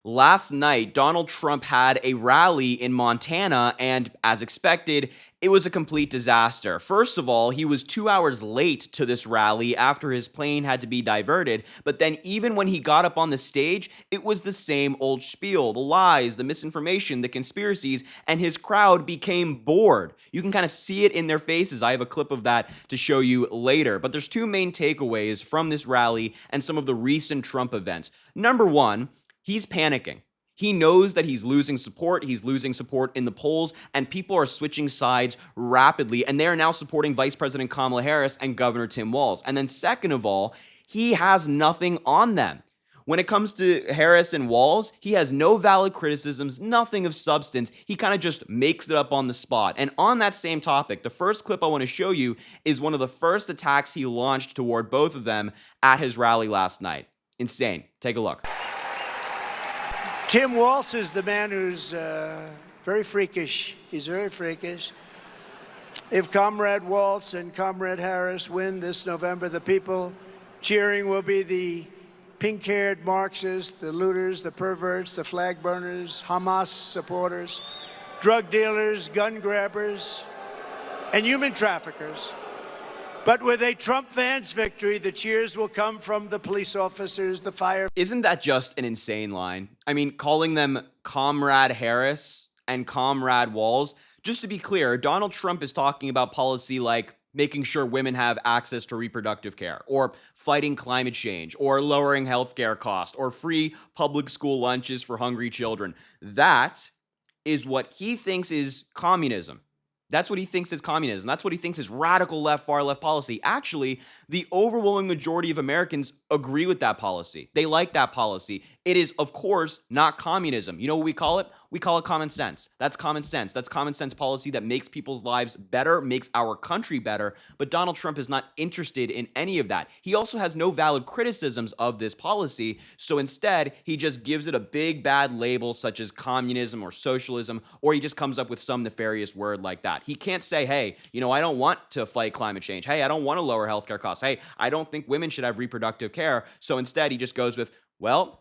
Last night, Donald Trump had a rally in Montana, and as expected, it was a complete disaster. First of all, he was 2 hours late to this rally after his plane had to be diverted. But then, even when he got up on the stage, it was the same old spiel, the lies, the misinformation, the conspiracies, and his crowd became bored. You can kind of see it in their faces. I have a clip of that to show you later. But there's two main takeaways from this rally and some of the recent Trump events. Number one, he's panicking. He knows that he's losing support. He's losing support in the polls, and people are switching sides rapidly. And they are now supporting Vice President Kamala Harris and Governor Tim Walz. And then, second of all, he has nothing on them. When it comes to Harris and Walz, he has no valid criticisms, nothing of substance. He kind of just makes it up on the spot. And on that same topic, the first clip I want to show you is one of the first attacks he launched toward both of them at his rally last night. Insane. Take a look. Tim Walz is the man who's very freakish. He's very freakish. If Comrade Walz and Comrade Harris win this November, the people cheering will be the pink-haired Marxists, the looters, the perverts, the flag burners, Hamas supporters, drug dealers, gun grabbers, and human traffickers. But with a Trump fans' victory, the cheers will come from the police officers, the fire. Isn't that just an insane line? I mean, calling them Comrade Harris and Comrade Walz. Just to be clear, Donald Trump is talking about policy like making sure women have access to reproductive care, or fighting climate change, or lowering healthcare costs, or free public school lunches for hungry children. That is what he thinks is communism. That's what he thinks is communism. That's what he thinks is radical left, far left policy. Actually, the overwhelming majority of Americans agree with that policy. They like that policy. It is, of course, not communism. You know what we call it? We call it common sense. That's common sense. That's common sense policy that makes people's lives better, makes our country better. But Donald Trump is not interested in any of that. He also has no valid criticisms of this policy. So instead, he just gives it a big bad label such as communism or socialism, or he just comes up with some nefarious word like that. He can't say, hey, I don't want to fight climate change. Hey, I don't want to lower healthcare costs. Hey, I don't think women should have reproductive care. So instead, he just goes with, well,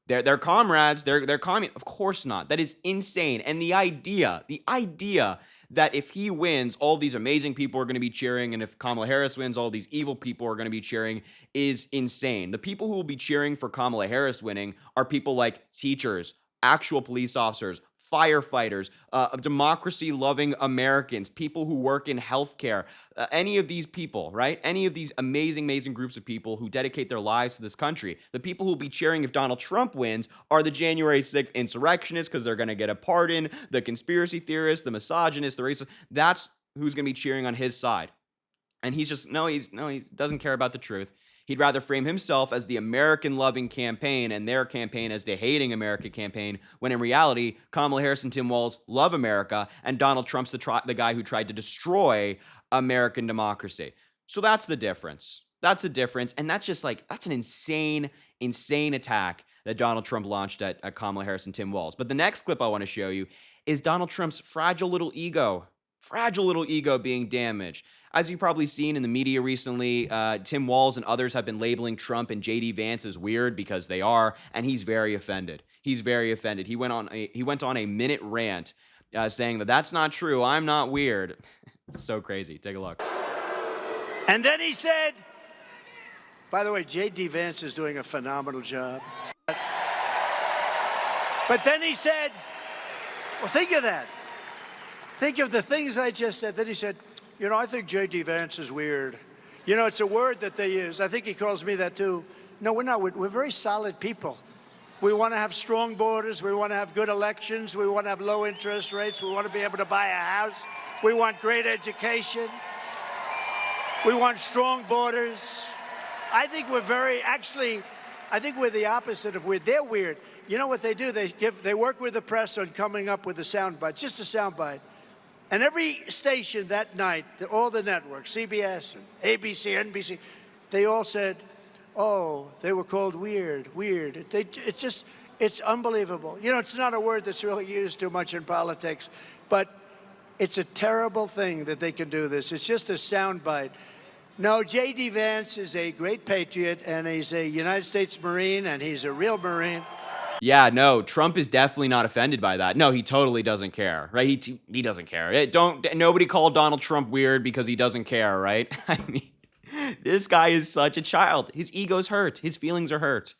they're comrades. They're commun. Of course not. That is insane. And the idea that if he wins, all these amazing people are going to be cheering, and if Kamala Harris wins, all these evil people are going to be cheering, is insane. The people who will be cheering for Kamala Harris winning are people like teachers, actual police officers, firefighters, democracy-loving Americans, people who work in healthcare, any of these people, right? Any of these amazing, amazing groups of people who dedicate their lives to this country. The people who will be cheering if Donald Trump wins are the January 6th insurrectionists because they're going to get a pardon, the conspiracy theorists, the misogynists, the racists. That's who's going to be cheering on his side. And he's just, he doesn't care about the truth. He'd rather frame himself as the American-loving campaign and their campaign as the hating America campaign, when in reality, Kamala Harris and Tim Walz love America, and Donald Trump's the guy who tried to destroy American democracy. So that's the difference. That's the difference, and that's just that's an insane, insane attack that Donald Trump launched at Kamala Harris and Tim Walz. But the next clip I want to show you is Donald Trump's fragile little ego being damaged. As you've probably seen in the media recently, Tim Walz and others have been labeling Trump and J.D. Vance as weird, because they are, and he's very offended. He's very offended. He went on a minute rant saying that that's not true. I'm not weird. It's so crazy. Take a look. And then he said, by the way, J.D. Vance is doing a phenomenal job. But then he said, well, think of that. Think of the things I just said. Then he said, I think J.D. Vance is weird. It's a word that they use. I think he calls me that too. No, we're not. We're very solid people. We want to have strong borders. We want to have good elections. We want to have low interest rates. We want to be able to buy a house. We want great education. We want strong borders. I think we're I think we're the opposite of weird. They're weird. You know what they do? They work with the press on coming up with a soundbite, just a soundbite. And every station that night, all the networks, CBS, and ABC, NBC, they all said, oh, they were called weird. It's unbelievable. It's not a word that's really used too much in politics, but it's a terrible thing that they can do this. It's just a soundbite. No, J.D. Vance is a great patriot, and he's a United States Marine, and he's a real Marine. Yeah, no, Trump is definitely not offended by that. No, he totally doesn't care, right? He doesn't care. Nobody called Donald Trump weird because he doesn't care, right? I mean, this guy is such a child. His ego's hurt. His feelings are hurt.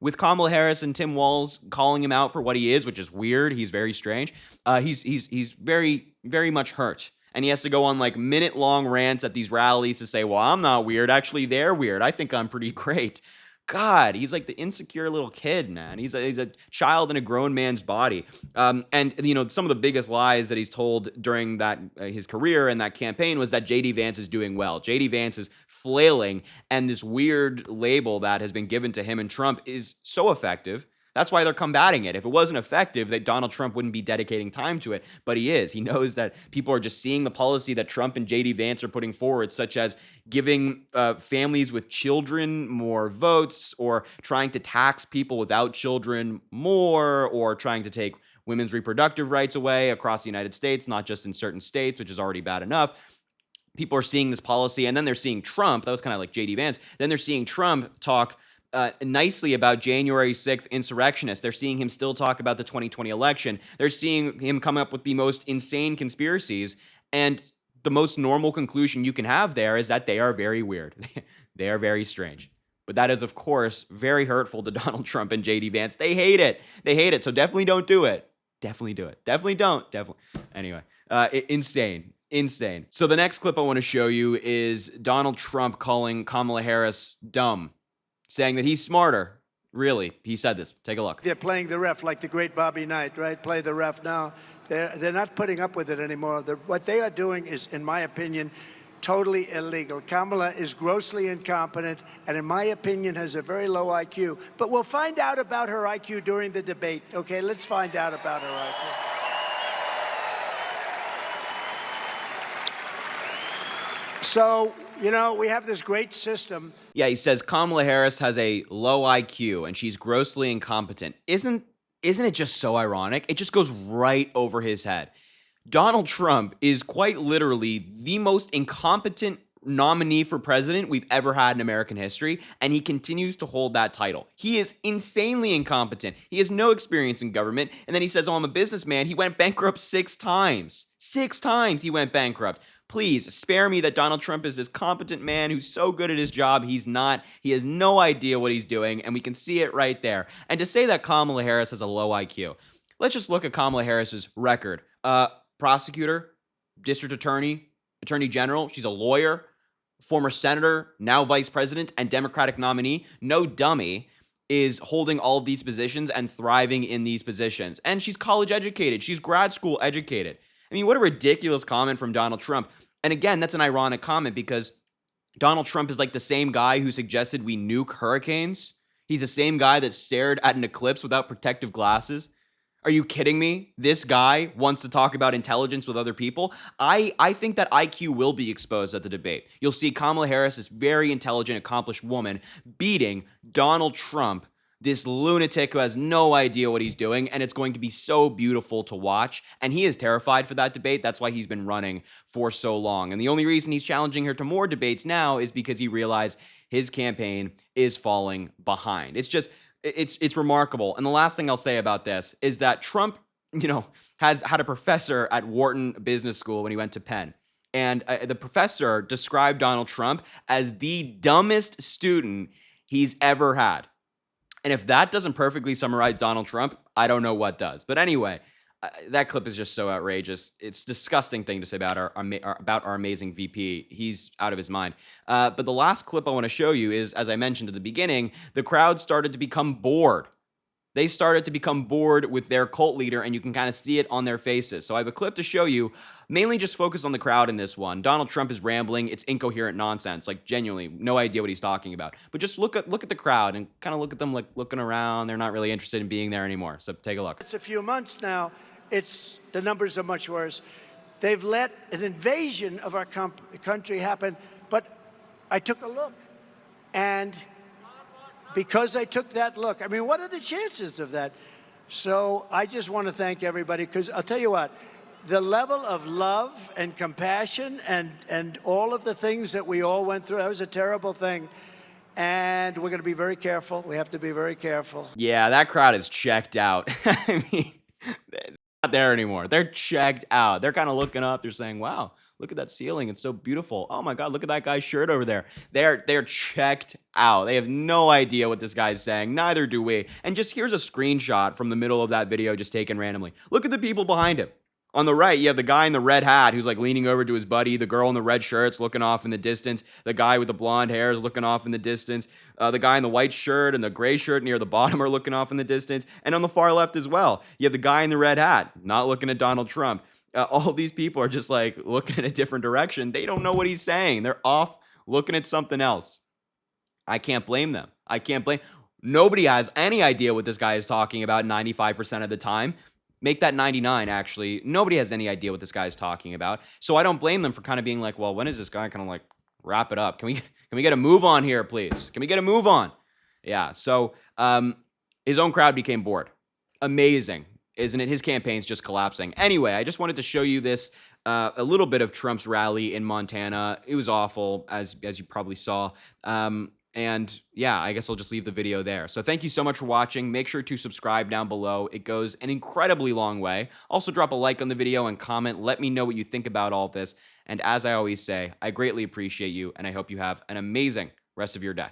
With Kamala Harris and Tim Walz calling him out for what he is, which is weird. He's very strange. He's very much hurt. And he has to go on like minute-long rants at these rallies to say, well, I'm not weird. Actually, they're weird. I think I'm pretty great. God, he's like the insecure little kid, man. He's a child in a grown man's body. And some of the biggest lies that he's told during that his career and that campaign was that JD Vance is doing well. JD Vance is flailing, and this weird label that has been given to him and Trump is so effective. That's why they're combating it. If it wasn't effective, that Donald Trump wouldn't be dedicating time to it, but he is. He knows that people are just seeing the policy that Trump and JD Vance are putting forward, such as giving families with children more votes, or trying to tax people without children more, or trying to take women's reproductive rights away across the United States, not just in certain states, which is already bad enough. People are seeing this policy, and then they're seeing Trump. That was kind of like JD Vance. Then they're seeing Trump talk nicely about January 6th insurrectionists. They're seeing him still talk about the 2020 election. They're seeing him come up with the most insane conspiracies. And the most normal conclusion you can have there is that they are very weird. They are very strange. But that is, of course, very hurtful to Donald Trump and JD Vance. They hate it. They hate it. So definitely don't do it. Definitely do it. Definitely don't. Definitely. Anyway, insane. Insane. So the next clip I want to show you is Donald Trump calling Kamala Harris dumb, saying that he's smarter. Really, he said this. Take a look. They're playing the ref like the great Bobby Knight, right? Play the ref now. They're not putting up with it anymore. What they are doing is, in my opinion, totally illegal. Kamala is grossly incompetent and, in my opinion, has a very low IQ. But we'll find out about her IQ during the debate, okay? Let's find out about her IQ. So, we have this great system. Yeah, he says Kamala Harris has a low IQ and she's grossly incompetent. Isn't it just so ironic? It just goes right over his head. Donald Trump is quite literally the most incompetent nominee for president we've ever had in American history, and he continues to hold that title. He is insanely incompetent. He has no experience in government, and then he says, oh, I'm a businessman. He went bankrupt 6 times. 6 times he went bankrupt. Please spare me that Donald Trump is this competent man who's so good at his job. He's not. He has no idea what he's doing, and we can see it right there. And to say that Kamala Harris has a low IQ, let's just look at Kamala Harris's record. Prosecutor, district attorney, attorney general. She's a lawyer, former senator, now vice president, and Democratic nominee. No dummy is holding all of these positions and thriving in these positions. And she's college educated. She's grad school educated. I mean, what a ridiculous comment from Donald Trump. And again, that's an ironic comment because Donald Trump is like the same guy who suggested we nuke hurricanes. He's the same guy that stared at an eclipse without protective glasses. Are you kidding me? This guy wants to talk about intelligence with other people. I think that IQ will be exposed at the debate. You'll see Kamala Harris, this very intelligent, accomplished woman, beating Donald Trump, this lunatic who has no idea what he's doing, and it's going to be so beautiful to watch. And he is terrified for that debate. That's why he's been running for so long. And the only reason he's challenging her to more debates now is because he realized his campaign is falling behind. It's remarkable. And the last thing I'll say about this is that Trump, has had a professor at Wharton Business School when he went to Penn. And the professor described Donald Trump as the dumbest student he's ever had. And if that doesn't perfectly summarize Donald Trump, I don't know what does. But anyway, that clip is just so outrageous. It's a disgusting thing to say about our amazing VP. He's out of his mind. But the last clip I want to show you is, as I mentioned at the beginning, the crowd started to become bored. They started to become bored with their cult leader, and you can kind of see it on their faces. So I have a clip to show you, mainly just focus on the crowd in this one. Donald Trump is rambling. It's incoherent nonsense, like genuinely no idea what he's talking about. But just look at the crowd and kind of look at them like looking around. They're not really interested in being there anymore. So take a look. It's a few months now. The numbers are much worse. They've let an invasion of our country happen. But I took a look, and because I took that look, I mean, what are the chances of that? So I just want to thank everybody, because I'll tell you what, the level of love and compassion and all of the things that we all went through, that was a terrible thing. and we're going to be very careful. We have to be very careful. Yeah, that crowd is checked out. I mean, they're not there anymore. They're checked out. They're kind of looking up. They're saying, "Wow, look at that ceiling. It's so beautiful. Oh my God, look at that guy's shirt over there." They're checked out. They have no idea what this guy's saying. Neither do we. And just here's a screenshot from the middle of that video, just taken randomly. Look at the people behind him. On the right, you have the guy in the red hat who's like leaning over to his buddy. The girl in the red shirt's looking off in the distance. The guy with the blonde hair is looking off in the distance. The guy in the white shirt and the gray shirt near the bottom are looking off in the distance. And on the far left as well, you have the guy in the red hat not looking at Donald Trump. All these people are just like looking in a different direction. They don't know what he's saying. They're off looking at something else. I can't blame them. I can't blame. Nobody has any idea what this guy is talking about 95% of the time. Make that 99, actually. Nobody has any idea what this guy is talking about. So I don't blame them for kind of being like, well, when is this guy kind of like wrap it up? Can we get a move on here, please? Can we get a move on? Yeah. So his own crowd became bored. Amazing, isn't it? His campaign's just collapsing. Anyway, I just wanted to show you this a little bit of Trump's rally in Montana. It was awful, as you probably saw. And yeah, I guess I'll just leave the video there. So thank you so much for watching. Make sure to subscribe down below. It goes an incredibly long way. Also drop a like on the video and comment. Let me know what you think about all this. And as I always say, I greatly appreciate you, and I hope you have an amazing rest of your day.